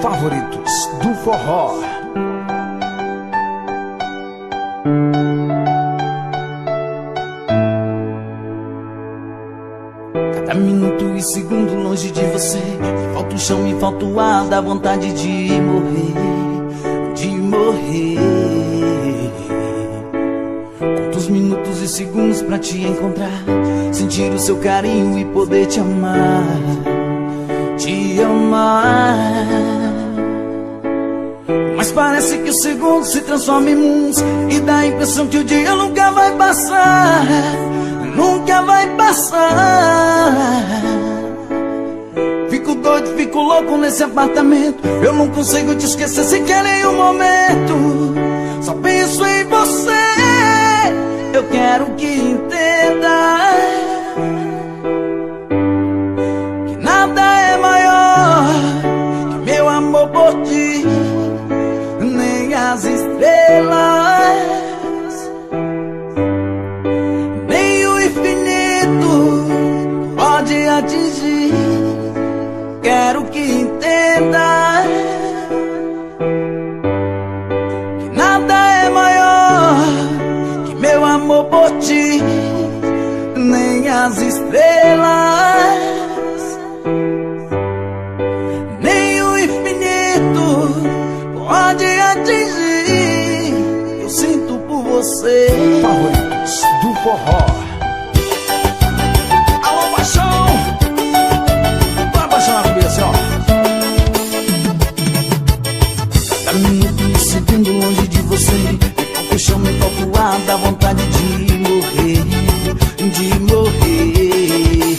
Favoritos do forró. Cada minuto e segundo longe de você, me falta o chão, me falta o ar, dá vontade de morrer, de morrer. Conto os minutos e segundos pra te encontrar, sentir o seu carinho e poder te amar, te amar. Mas parece que o segundo se transforma em mundos e dá a impressão que o dia nunca vai passar, nunca vai passar. Fico doido, fico louco nesse apartamento, eu não consigo te esquecer sequer em um momento. Só penso em você, eu quero que entenda que nada é maior que meu amor por ti, nem as estrelas, nem o infinito pode atingir. Quero que entenda que nada é maior que meu amor por ti, nem as estrelas, nem o infinito pode atingir. Eu sinto por você. Favoritos do forró. Alô, paixão! Vai apaixonar comigo assim, ó. Cada minuto e segundo longe de você, me falta o chão, me falta o ar, dá vontade de morrer, de morrer.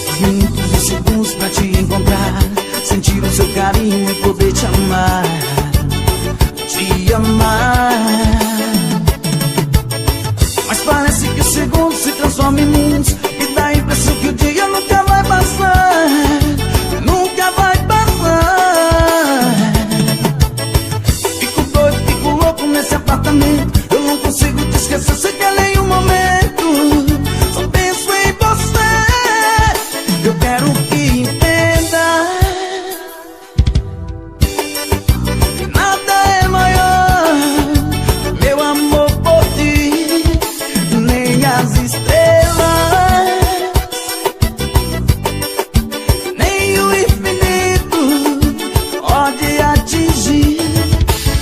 Os minutos e segundos pra te encontrar, sentir o seu carinho e poder te amar, te amar. Mas parece que o segundo se transforma em mundos e dá a impressão que o dia nunca vai passar, nunca vai passar. Fico doido, fico louco nesse apartamento, eu não consigo te esquecer sequer em um momento. Só penso em você, eu quero que entenda que nada é maior que meu amor por ti, nem as estrelas, nem o infinito pode atingir.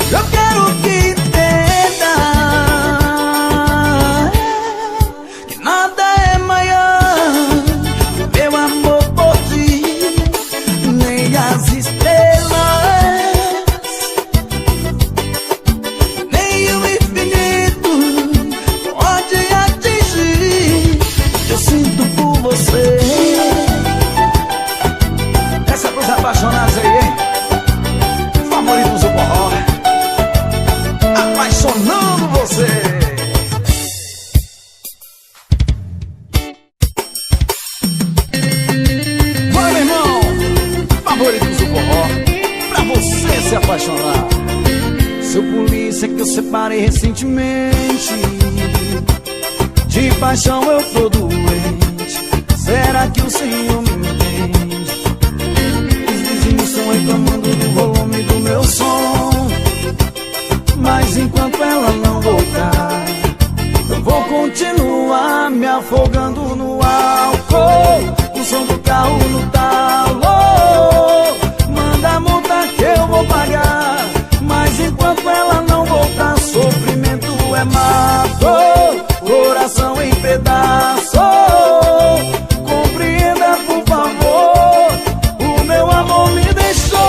Eu quero que entenda que nada é maior que meu amor por ti, nem as estrelas, nem o infinito pode atingir. Eu sinto por você. Essa é pros apaixonados aí, hein? Favoritos do forró, apaixonando você. Vai, meu irmão! Favoritos do forró, pra você se apaixonar. Seu polícia que eu separei recentemente, de paixão eu tô doente. Será que o senhor me entende? Os vizinhos estão reclamando do volume do meu som, mas enquanto ela não voltar, eu vou continuar me afogando no álcool. O som do carro no talo, manda a multa que eu vou pagar, mas enquanto ela não voltar, sofrimento é mato, coração em pedaço. Compreenda, por favor, o meu amor me deixou.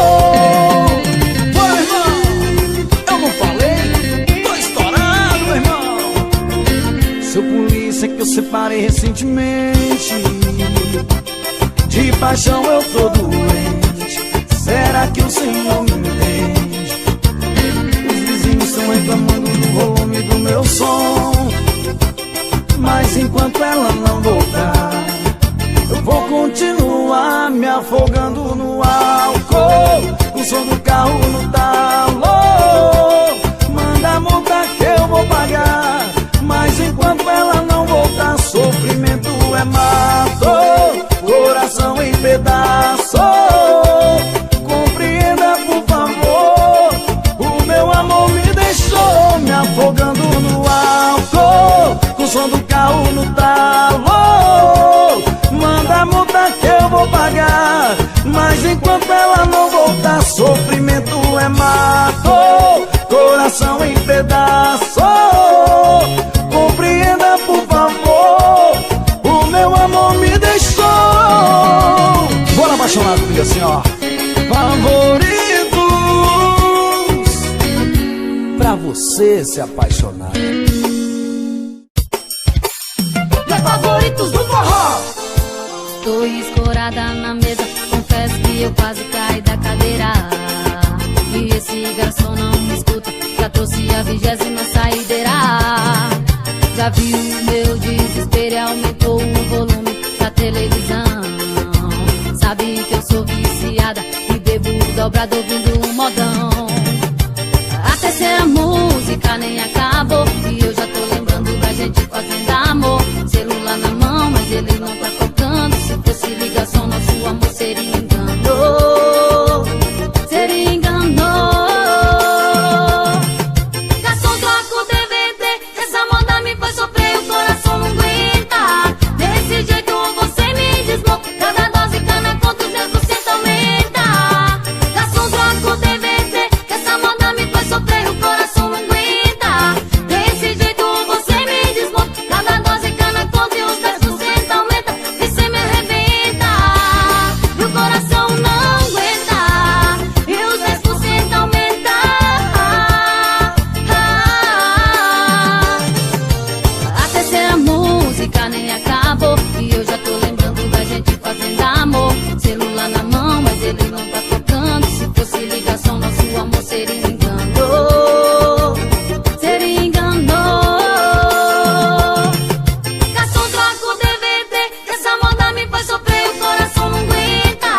Ô, irmão, eu não falei? Tô estourado, meu irmão. Seu polícia que eu separei recentemente, de paixão eu tô doente. Será que o senhor me entende? Os vizinhos estão reclamando do volume do meu som, mas enquanto ela não voltar, eu vou continuar me afogando no álcool. O som do carro no talo, manda a multa que eu vou pagar, mas enquanto ela não voltar, sofrimento é mato, coração em pedaço. enquanto ela não voltar, sofrimento é mato, coração em pedaço. Compreenda, por favor, o meu amor me deixou. Bora apaixonado comigo assim, ó. Favoritos, pra você se apaixonar. Meus favoritos do forró. Tô escorada na mesa, confesso que eu quase caí da cadeira. E esse garçom não me escuta, já trouxe a 20ª saideira. Já viu o meu desespero e aumentou o volume da televisão. Sabe que eu sou viciada e bebo dobrado ouvindo um modão. A terceira música nem acabou e eu já tô lembrando da gente fazendo amor. Celular na mão, mas ele não tá tocando. Se fosse ligação, nosso amor seria engano. Seria engano. Garçom, troca o DVD, essa moda me faz sofrer, o coração não aguenta. Desse jeito você me desmonta, cada dose cana contra os 10% aumenta. Garçom, troca o DVD, essa moda me faz sofrer, o coração não aguenta. Desse jeito você me desmonta, cada dose cana contra os 10% aumenta. E cê me arrebenta, e o coração não aguenta, e os 10% aumenta. A terceira música nem acabou e eu já tô lembrando da gente fazendo amor. Celular na mão, mas ele não tá tocando. Se fosse ligação, nosso amor seria engano. Seria engano. Garçom, troca o DVD, essa moda me faz sofrer, o coração não aguenta.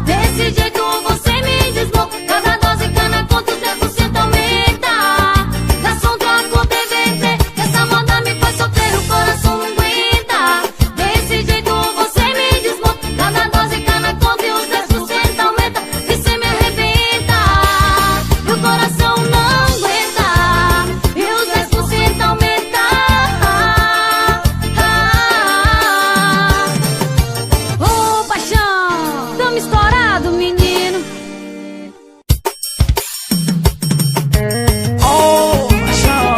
Desse jeito você me desmonta, cada dose cana contra os 10% aumenta. Garçom, troca o DVD, essa moda me faz sofrer, o coração não aguenta. Desse jeito você me desmonta, cada dose cana contra os 10% aumenta. E cê me arrebenta, e o coração não aguenta, e os 10% aumenta. Ô paixão, tamo estourado, menino. Oh, paixão,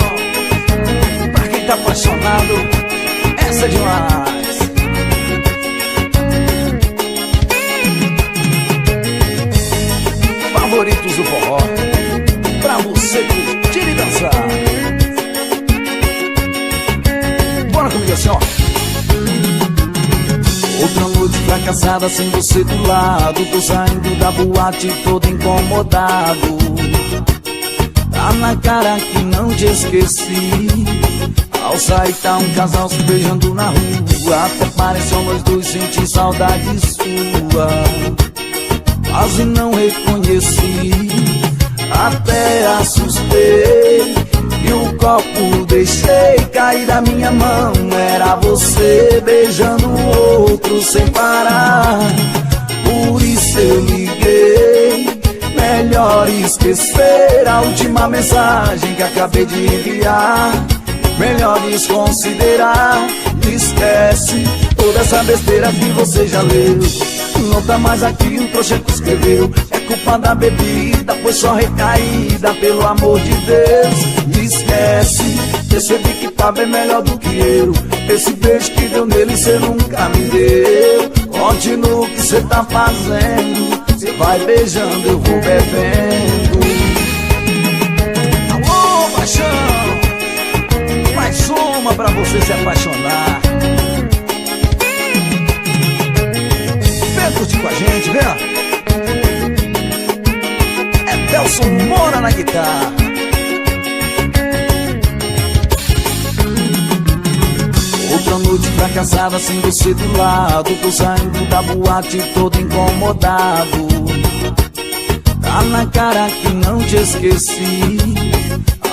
pra quem tá apaixonado, essa é demais. Favoritos do forró, pra você curtir e dançar. Bora comigo assim, ó. Outra noite fracassada sem você do lado, tô saindo da boate todo incomodado. Tá na cara que não te esqueci. Ao sair tá um casal se beijando na rua. Até pareceu nós dois sentir saudade sua. Quase não reconheci, até assustei. E o copo deixei cair da minha mão. Era você beijando o outro sem parar. Por isso eu liguei. Melhor esquecer a última mensagem que acabei de enviar. Melhor desconsiderar. Esquece toda essa besteira que você já leu. Não tá mais aqui o trouxa que escreveu. É culpa da bebida, foi só recaída. Pelo amor de Deus, esquece. Percebi que tá bem melhor do que eu. Esse beijo que deu nele cê nunca me deu. Continua o que cê tá fazendo. Cê vai beijando, eu vou bebendo. Alô, paixão, mais uma pra você se apaixonar. Vem curtir com a gente, vem. É Delson Moura na guitarra. Outra noite fracassada sem você do lado. Tô saindo da boate todo incomodado. Tá na cara que não te esqueci.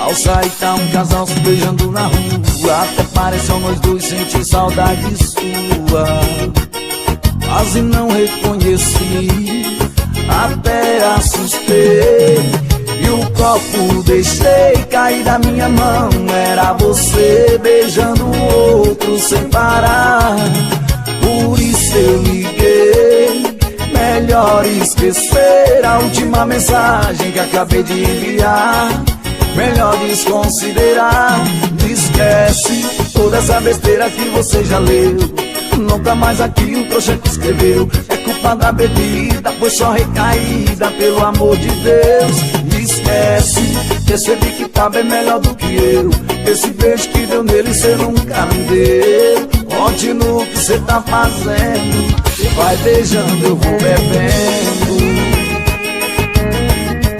Ao sair tá um casal se beijando na rua. Até pareceu nós dois sentir saudade sua. Quase não reconheci, até assustei. E o copo deixei cair da minha mão. Era você beijando o outro sem parar. Por isso eu liguei. melhor esquecer a última mensagem que acabei de enviar. Melhor desconsiderar. Esquece toda essa besteira que você já leu. Nunca mais aquilo o trouxa que escreveu. É culpa da bebida, foi só recaída, pelo amor de Deus. Esquece, percebi que tá bem melhor do que eu. Esse beijo que deu nele cê nunca me deu. Continua o que cê tá fazendo. Vai beijando, eu vou bebendo.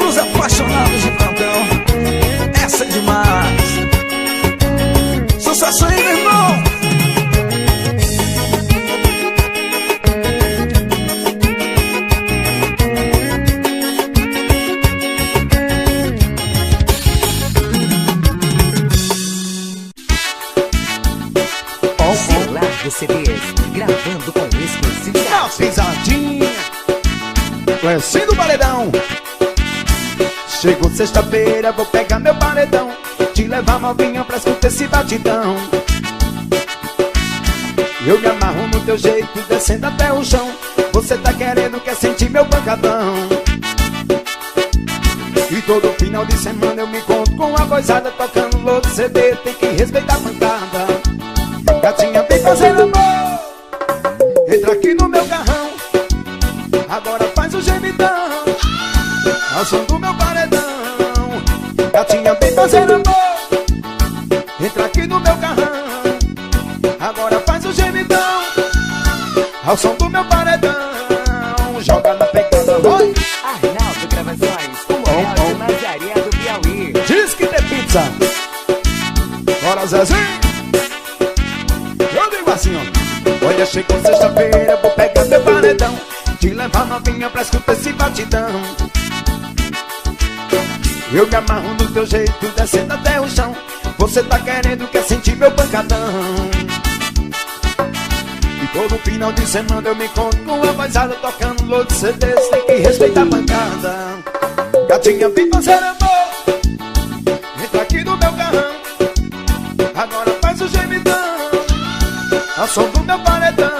Os apaixonados de plantão, essa é demais. Sucesso aí, meu irmão. CDs, gravando com exclusividade. Na pisadinha, Clecinho do Paredão. Chegou sexta-feira, vou pegar meu paredão, te levar novinha pra escutar esse batidão. Eu me amarro no teu jeito, descendo até o chão. Você tá querendo, quer sentir meu pancadão. E todo final de semana eu me encontro com a gozada, tocando louco CD, tem que respeitar a pancada. Gatinha, vem fazer amor, entra aqui no meu carrão, agora faz o gemidão, ao som do meu paredão. Gatinha, vem fazer amor, entra aqui no meu carrão, agora faz o gemidão, ao som do meu paredão. Joga na pegada, oi! Arnaldo Gravações, o Morel de Mazaria do Piauí. Diz que tem pizza. Bora, Zezinho. Eu digo assim, ó. Olha, chegou sexta-feira, vou pegar meu paredão, te levar novinha pra escutar esse batidão. Eu me amarro no teu jeito, descendo até o chão. Você tá querendo, quer sentir meu pancadão. E todo final de semana eu me encontro com a vozada, tocando louco CDs, tem que respeitar a pancada. Gatinha, vem fazer amor, entra aqui no meu carrão, agora faz o gemidão, ao som do meu paredão.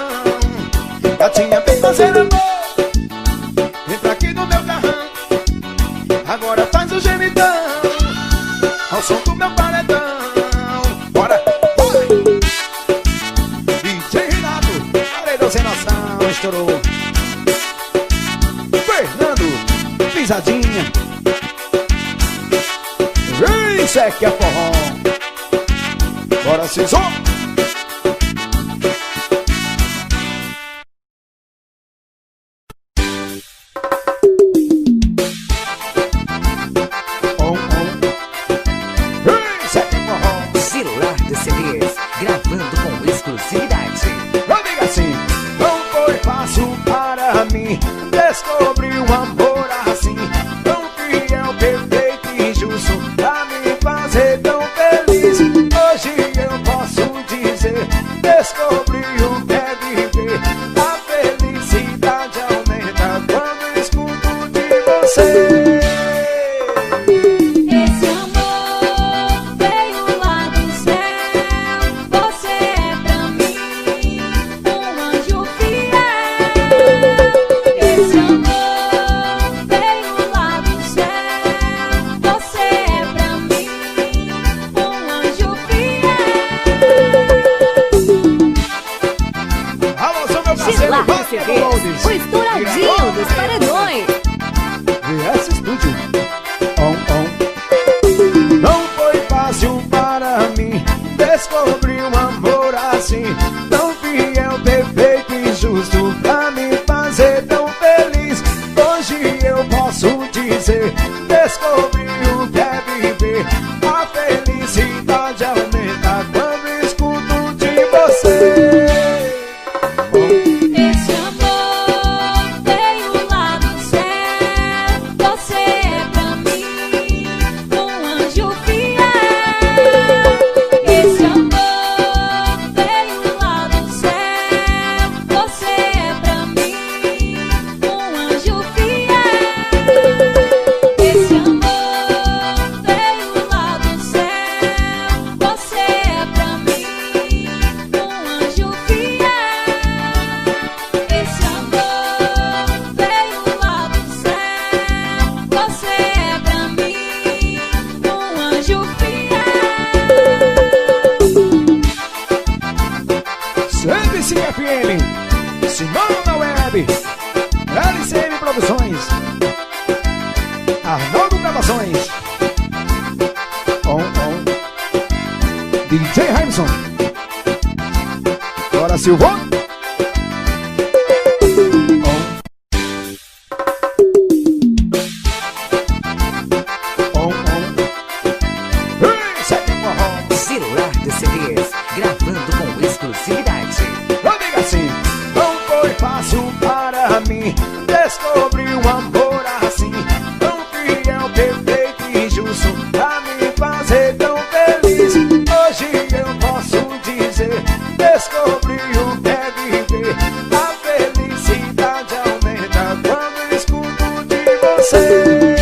Gatinha, vem fazer amor, entra aqui no meu carrão, agora faz o gemidão, ao som do meu paredão. Bora, bora! DJ Renato, paredão sem noção, estourou. Fernando, pisadinha. Isso é que é forró. Bora, Cisô. Gilardo CDs, gravando com exclusividade. Eu digo assim, não foi fácil para mim descobrir um amor assim, tão fiel, perfeito e justo, pra me fazer tão feliz. Hoje eu posso dizer, descobri o que é viver. A felicidade aumenta quando escuto de você. Esse amor veio lá do céu. Você é pra mim um anjo fiel. Esse amor veio lá do céu. Você é pra mim um anjo fiel. Alô, sou meu parceiro, Gilardo Wagner CDs, Gomes. o estouradinho dos paredões. VS Studio. Não foi fácil para mim descobrir um amor assim, tão fiel, perfeito e justo, pra me fazer tão feliz. Hoje eu posso dizer, descobri o que é viver. A felicidade aumenta quando escuto de você. Esse amor veio lá do céu. Você é pra mim um anjo fiel. Esse amor veio lá do céu. Você é pra mim um anjo fiel. Esse amor Gravações. Arnaldo Gravações. DJ Hamilton. Bora, Silvão. Celular de CDs, gravando com exclusividade. Amiga, assim, não foi fácil para mim descobrir um amor assim, tão fiel, perfeito e justo, pra me fazer tão feliz. Hoje eu posso dizer, descobri o que é viver. A felicidade aumenta quando escuto de você.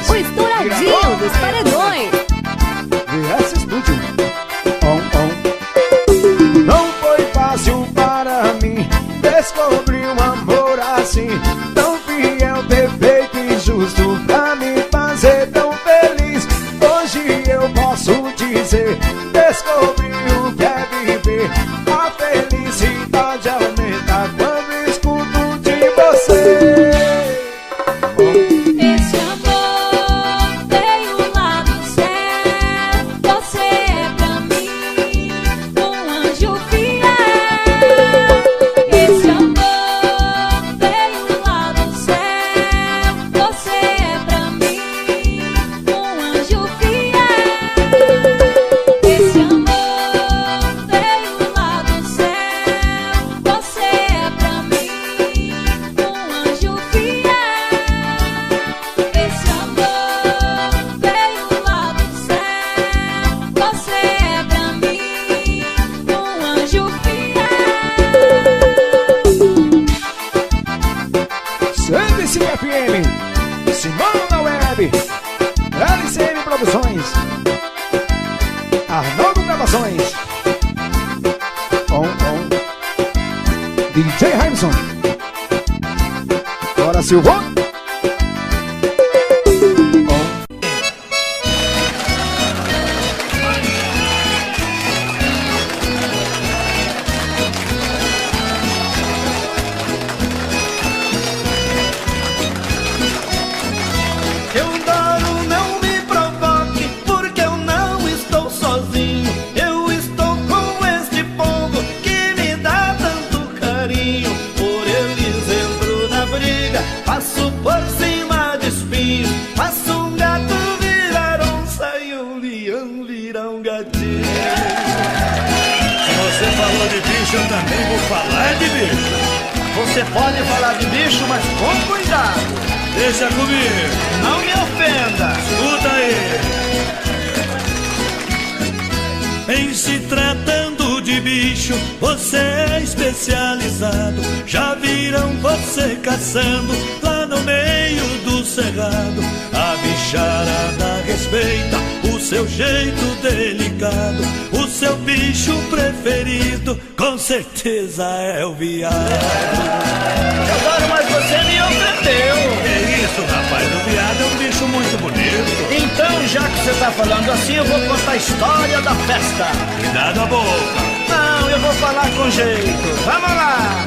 O estouradinho dos paredões. VS Studio. Não foi fácil para mim descobrir um amor assim, tão fiel, perfeito e justo, pra me fazer tão feliz. Hoje eu posso dizer, descobri o que é viver. A felicidade aumenta quando escuto de você. FM, Simão na Web, LCM Produções, Arnaldo Gravações, DJ Hamilton. Bora, Silvão. Eu também vou falar de bicho. Você pode falar de bicho, mas com cuidado. Deixa comigo. Não me ofenda. Escuta aí. Em se tratando de bicho, você é especializado. Já viram você caçando lá no meio do cerrado. A bicharada respeita o seu jeito delicado. O seu bicho preferido com certeza é o viado. Agora, mas você me ofendeu. Que isso, rapaz? O viado é um bicho muito bonito. Então, já que você tá falando assim, eu vou contar a história da festa. Cuidado a boca. Não, eu vou falar com jeito. Vamos lá.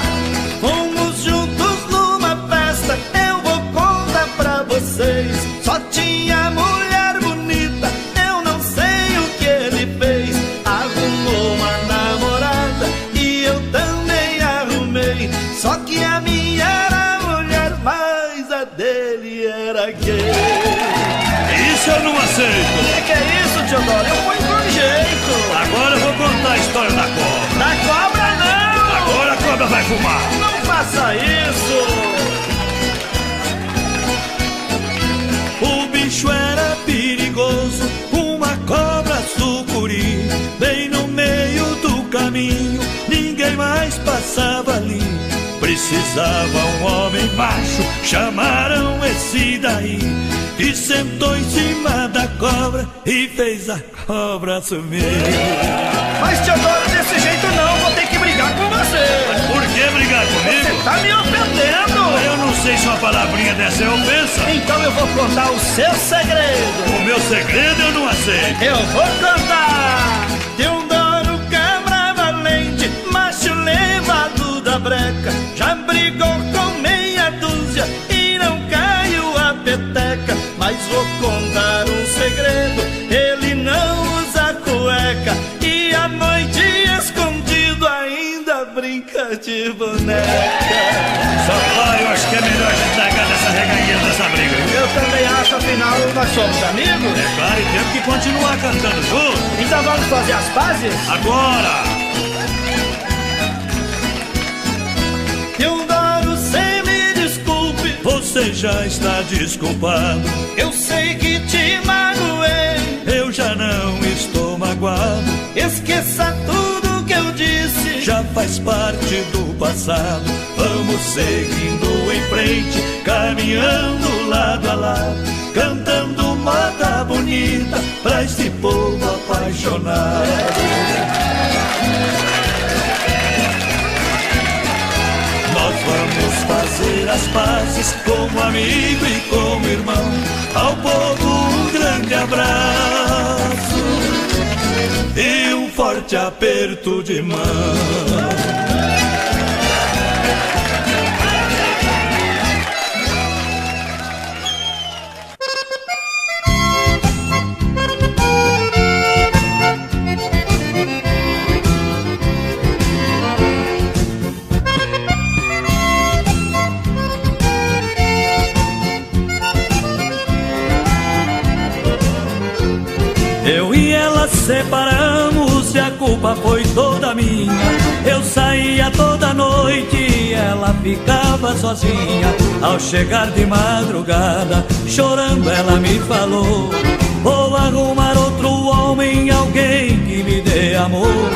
Fomos juntos numa festa, eu vou contar pra vocês. Só tinha mulher bonita, eu não sei o que ele fez. Arrumou uma namorada e eu também arrumei. Só que a minha era mulher, mas a dele era gay. Isso eu não aceito. Que é isso, Teodoro? Eu fui com jeito. Agora eu vou contar a história da cobra. Da cobra não! Agora a cobra vai fumar. Não faça isso! O bicho era perigoso, uma cobra sucuri, bem no meio do caminho, ninguém mais passava ali. Precisava um homem macho, chamaram esse daí. que sentou em cima da cobra e fez a cobra sumir. Mas Teodoro, desse jeito não, vou ter que brigar com você. Por que brigar comigo? Você tá me ofendendo. Eu não sei se uma palavrinha dessa é ofensa. Então eu vou contar o seu segredo. O meu segredo eu não aceito. Eu vou contar. Teodoro cabra valente, macho levado da breca, já brigou com meia dúzia e não caiu a peteca. Mas vou contar um segredo, ele não usa cueca e à noite escondido ainda brinca de boneca. Só pai, eu acho que é melhor a gente largar dessa reganha dessa briga. Eu também acho, afinal nós somos amigos. É claro, e temos que continuar cantando juntos. Então vamos fazer as pazes? Agora! Teodoro, cê me desculpe, você já está desculpado. Eu sei que te magoei, eu já não estou magoado. Esqueça tudo que eu disse, já faz parte do passado. Vamos seguindo em frente, caminhando lado a lado, cantando moda bonita pra esse povo apaixonado. Nós vamos fazer as pazes como amigo e como irmão. Ao povo um grande abraço e um forte aperto de mão. Eu e ela separamos e a culpa foi toda minha. Eu saía toda noite e ela ficava sozinha. Ao chegar de madrugada, chorando ela me falou: vou arrumar outro homem, alguém que me dê amor.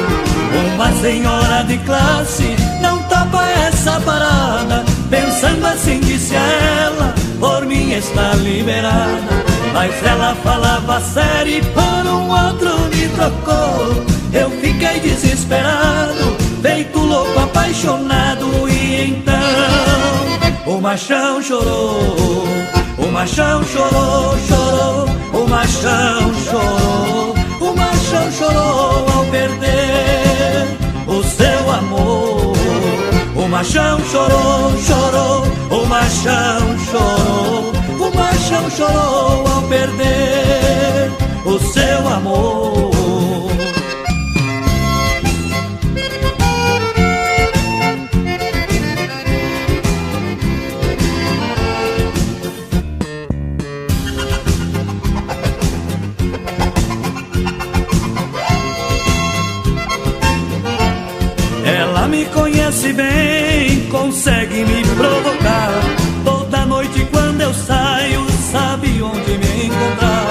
Uma senhora de classe não topa essa parada. Pensando assim disse a ela, por mim está liberada. Mas ela falava sério e por um outro me trocou. Eu fiquei desesperado, feito louco, apaixonado. E então o machão chorou, o machão chorou, chorou. O machão chorou, o machão chorou ao perder o seu amor. O machão chorou, chorou, o machão chorou. O machão chorou ao perder o seu amor. Ela me conhece bem, consegue me provocar. Toda noite quando eu saio, sabe onde me encontrar.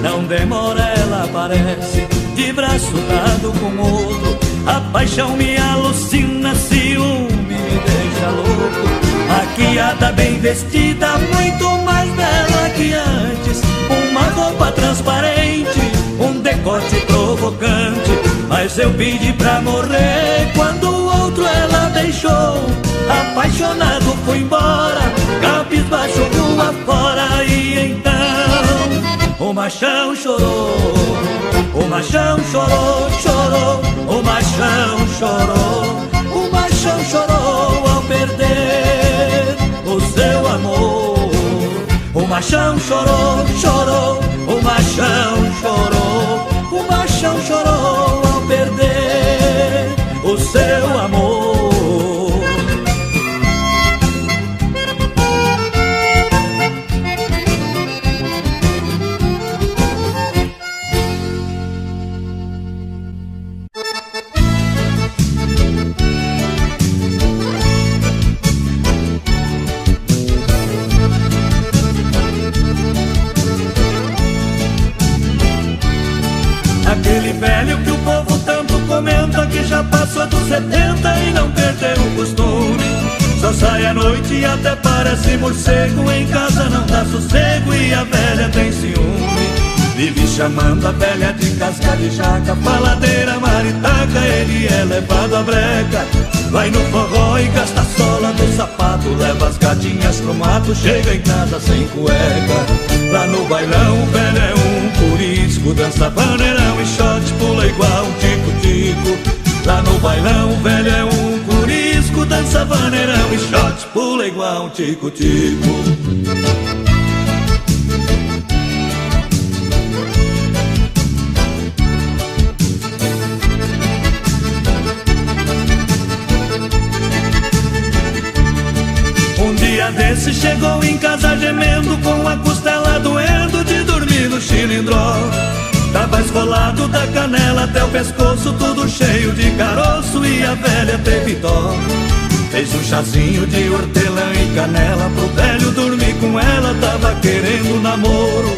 Não demora, ela aparece, de braço dado com outro. A paixão me alucina, ciúme me deixa louco. Maquiada, bem vestida, muito mais bela que antes. Uma roupa transparente, um decote provocante. Mas eu pedi pra morrer, quando o outro ela deixou. Apaixonado fui embora, cabisbaixo rua fora. E então o machão chorou, o machão chorou, chorou. O machão chorou, o machão chorou ao perder o seu amor. O machão chorou, chorou. O machão chorou, o machão chorou ao perder o seu amor. Aquele velho que o povo tanto comenta, que já passou dos 70 e não perdeu o costume. Só sai à noite e até parece morcego. Em casa não dá sossego e a velha tem ciúme. Vive chamando a velha de casca de jaca, faladeira, maritaca, ele é levado à breca. Vai no forró e gasta a sola do sapato, leva as gatinhas pro mato, chega em casa sem cueca. Lá no bailão o velho é um curisco, dança vaneirão e shot, pula igual um tico-tico. Lá no bailão o velho é um curisco, dança vaneirão e shot, pula igual um tico-tico. Desse chegou em casa gemendo, com a costela doendo de dormir no chilindró. Tava esfolado da canela até o pescoço, tudo cheio de caroço, e a velha teve dó. Fez um chazinho de hortelã e canela pro velho dormir com ela, tava querendo namoro.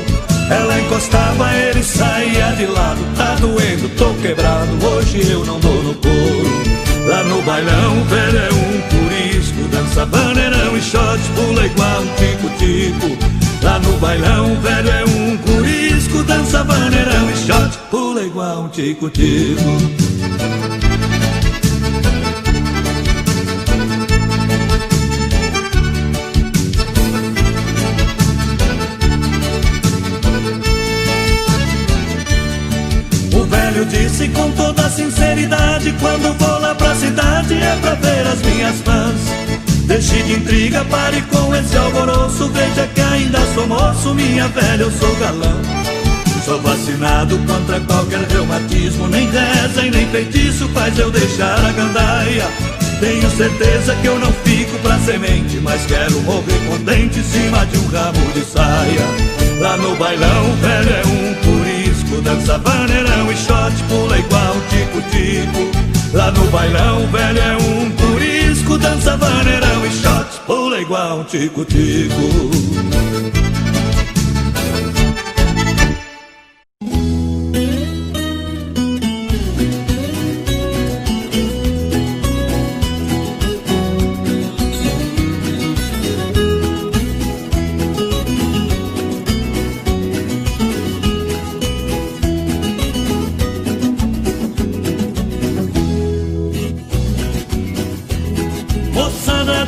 Ela encostava, ele saía de lado, tá doendo, tô quebrado, hoje eu não dou no couro. Lá no bailão o velho é um curisco, dança vaneirão e shot, pula igual um tico-tico. Lá no bailão o velho é um curisco, dança vaneirão e shot, pula igual um tico-tico. Eu disse com toda sinceridade, quando vou lá pra cidade é pra ver as minhas fãs. Deixe de intriga, pare com esse alvoroço, veja que ainda sou moço, minha velha, eu sou galã. Sou vacinado contra qualquer reumatismo, nem reza e nem feitiço faz eu deixar a gandaia. Tenho certeza que eu não fico pra semente, mas quero morrer contente em cima de um ramo de saia. Lá no bailão o velho é um curisco, dança vaneirão e shot, pula igual um tico-tico. Lá no bailão o velho é um curisco, dança vaneirão e shot, pula igual um tico-tico.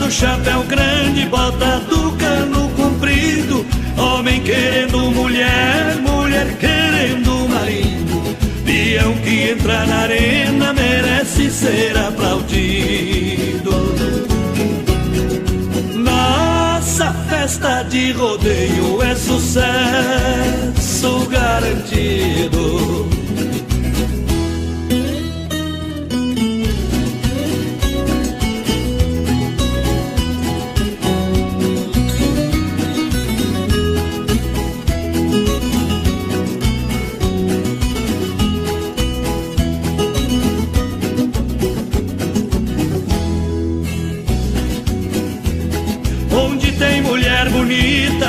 Chapéu grande, bota do cano comprido, homem querendo mulher, mulher querendo marido. Peão que entra na arena merece ser aplaudido. Nossa festa de rodeio é sucesso garantido.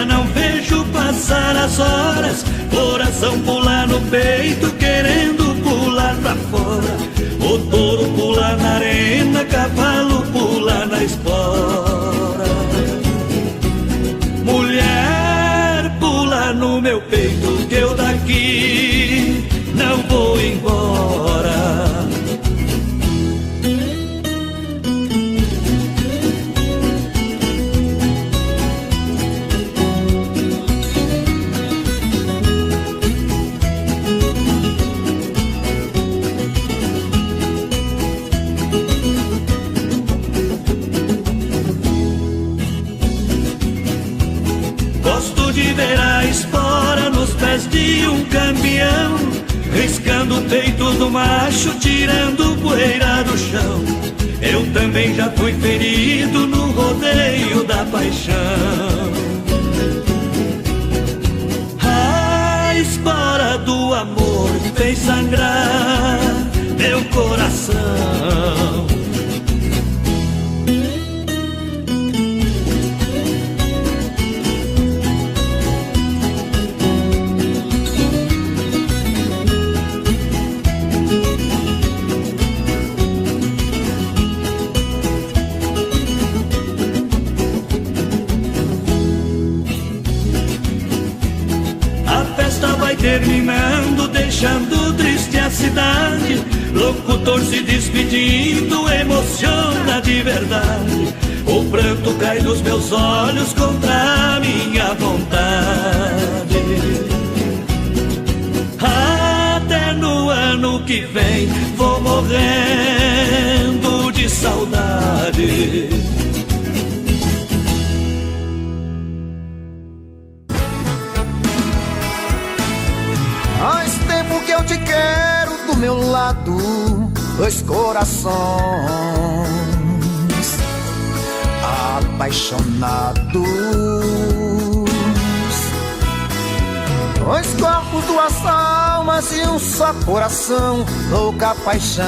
Não vejo passar as horas, coração pular no peito, querendo pular pra fora. O touro pula na arena, cavalo pula na espora. Mulher pula no meu peito, que eu daqui não vou embora. Ver a espora nos pés de um campeão, riscando o peito do macho, tirando poeira do chão. Eu também já fui ferido no rodeio da paixão. A espora do amor fez sangrar meu coração. deixando triste a cidade. Locutor se despedindo, emociona de verdade. O pranto cai dos meus olhos contra a minha vontade. Até no ano que vem vou morrendo de saudade. Faz tempo que eu te quero do meu lado, dois corações apaixonados, dois corpos, duas almas e um só coração, louca paixão.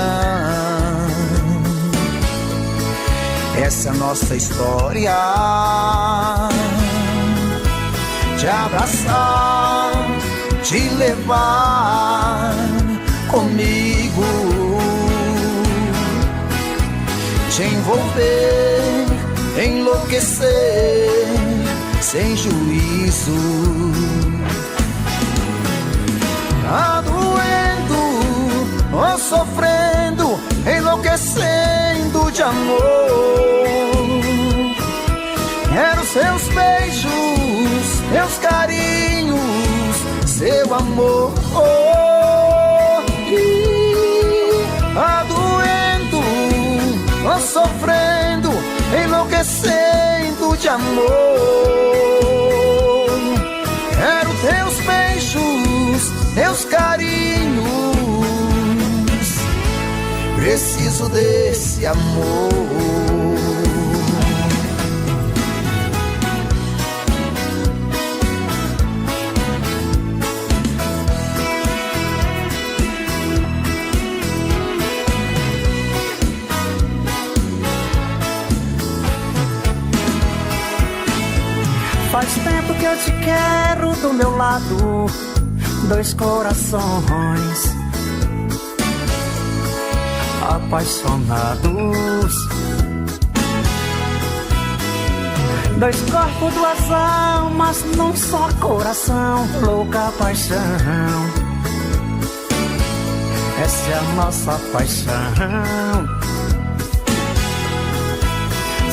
Essa é a nossa história, te abraçar, te levar comigo, te envolver, enlouquecer sem juízo. Tá doendo ou sofrendo, enlouquecendo de amor. Quero seus beijos, meus carinhos, seu amor. Tá doendo ou sofrendo, enlouquecendo de amor. Quero teus beijos, teus carinhos, preciso desse amor. Faz tempo que eu te quero do meu lado, dois corações apaixonados, dois corpos, duas almas num só coração, louca paixão. Essa é a nossa paixão,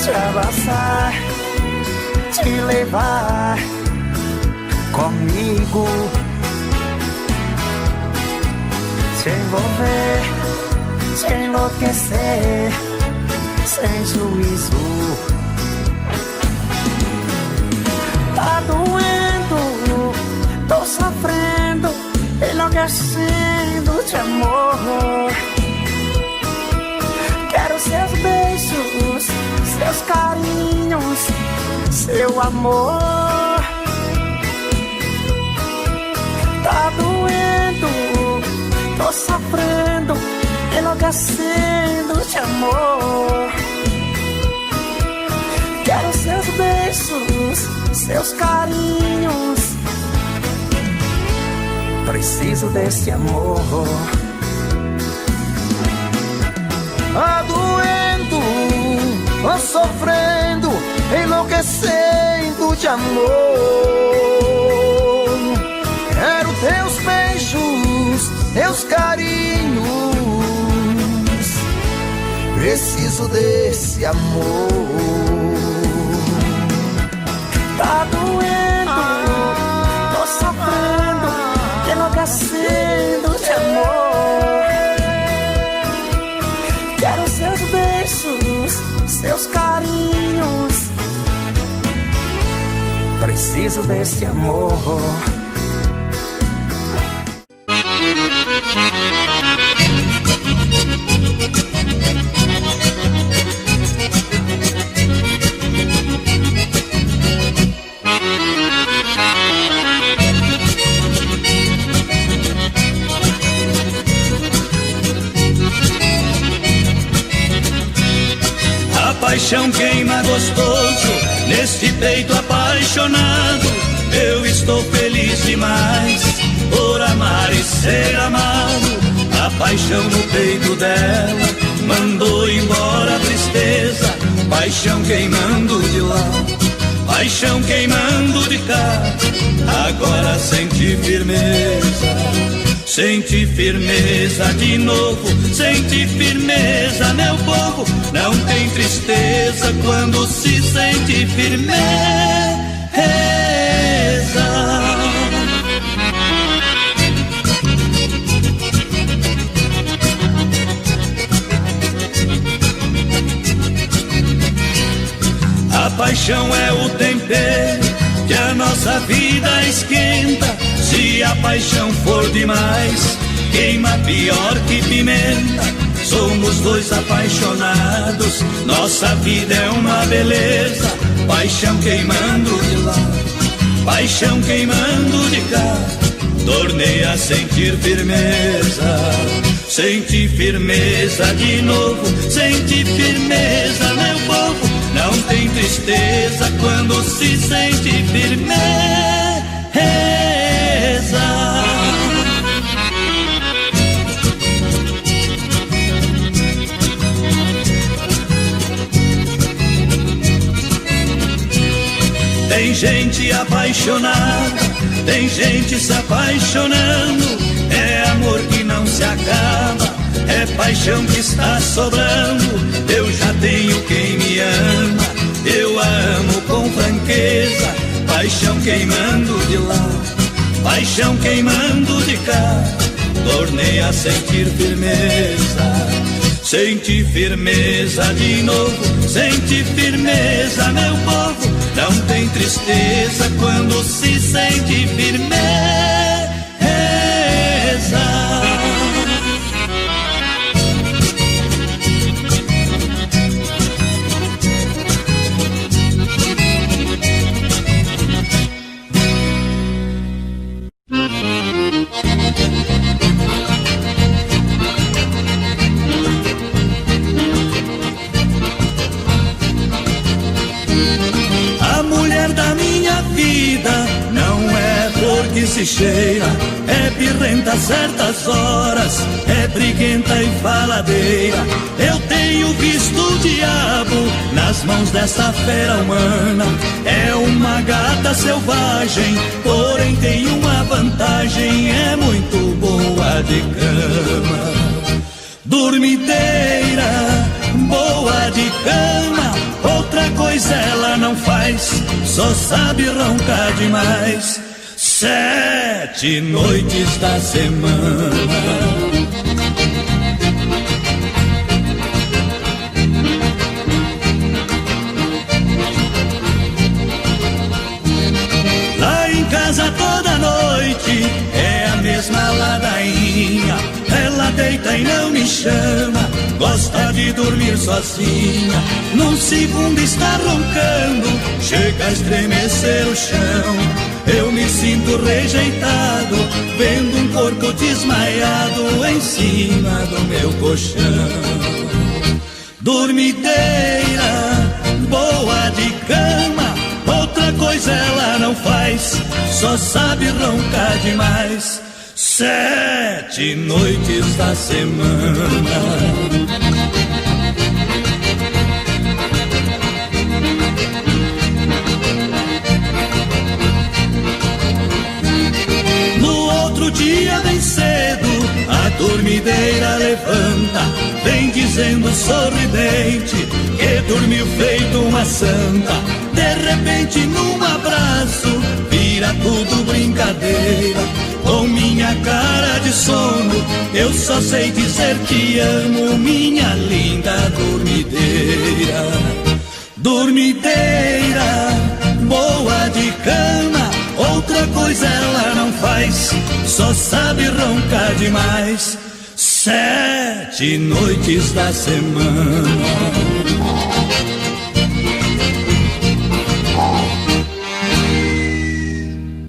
te abraçar, te levar comigo, te envolver, te enlouquecer sem juízo. Tá doendo, tô sofrendo, enlouquecendo de amor. Quero seus beijos, seus carinhos, seu amor. Tá doendo, tô sofrendo, enlouquecendo de amor. Quero seus beijos, seus carinhos, preciso desse amor. Tá doendo, tô sofrendo, enlouquecendo de amor. Quero teus beijos, teus carinhos, preciso desse amor. Tá doendo, tô sofrendo, enlouquecendo de amor. Quero seus beijos, seus carinhos, preciso desse amor. A paixão queima gostoso neste peito apaixonado. Eu estou feliz demais por amar e ser amado. A paixão no peito dela mandou embora a tristeza. Paixão queimando de lá, paixão queimando de cá. Agora sente firmeza, Sente firmeza de novo, sente firmeza, meu povo. Não tem tristeza quando se sente firmeza. A paixão é o tempero que a nossa vida esquenta. Se a paixão for demais, queima pior que pimenta. Somos dois apaixonados, nossa vida é uma beleza. Paixão queimando de lá, paixão queimando de cá. Tornei a sentir firmeza, senti firmeza de novo, senti firmeza, meu povo. Não tem tristeza quando se sente firmeza. Tem gente apaixonada, tem gente se apaixonando. É amor que não se acaba, é paixão que está sobrando. Eu já tenho quem me ama, eu a amo com franqueza. Paixão queimando de lá, paixão queimando de cá. Tornei a sentir firmeza, senti firmeza de novo, senti firmeza, meu povo. Não tem tristeza quando se sente firmeza. Que se cheira, é birrenta a certas horas, é briguenta e faladeira. Eu tenho visto o diabo nas mãos dessa fera humana. É uma gata selvagem, porém tem uma vantagem, é muito boa de cama. Dormideira, boa de cama, outra coisa ela não faz, só sabe roncar demais. 7 noites da semana. Lá em casa toda noite é a mesma ladainha. Ela deita e não me chama, gosta de dormir sozinha. Num segundo está roncando, chega a estremecer o chão. Eu me sinto rejeitado, vendo um corpo desmaiado em cima do meu colchão. Dormideira, boa de cama, outra coisa ela não faz, só sabe roncar demais. 7 noites da semana. Outro dia bem cedo, a dormideira levanta, vem dizendo sorridente que dormiu feito uma santa. De repente num abraço, vira tudo brincadeira. Com minha cara de sono, eu só sei dizer que amo minha linda dormideira. Dormideira, boa de cama, outra coisa ela não faz, só sabe roncar demais. 7 noites da semana.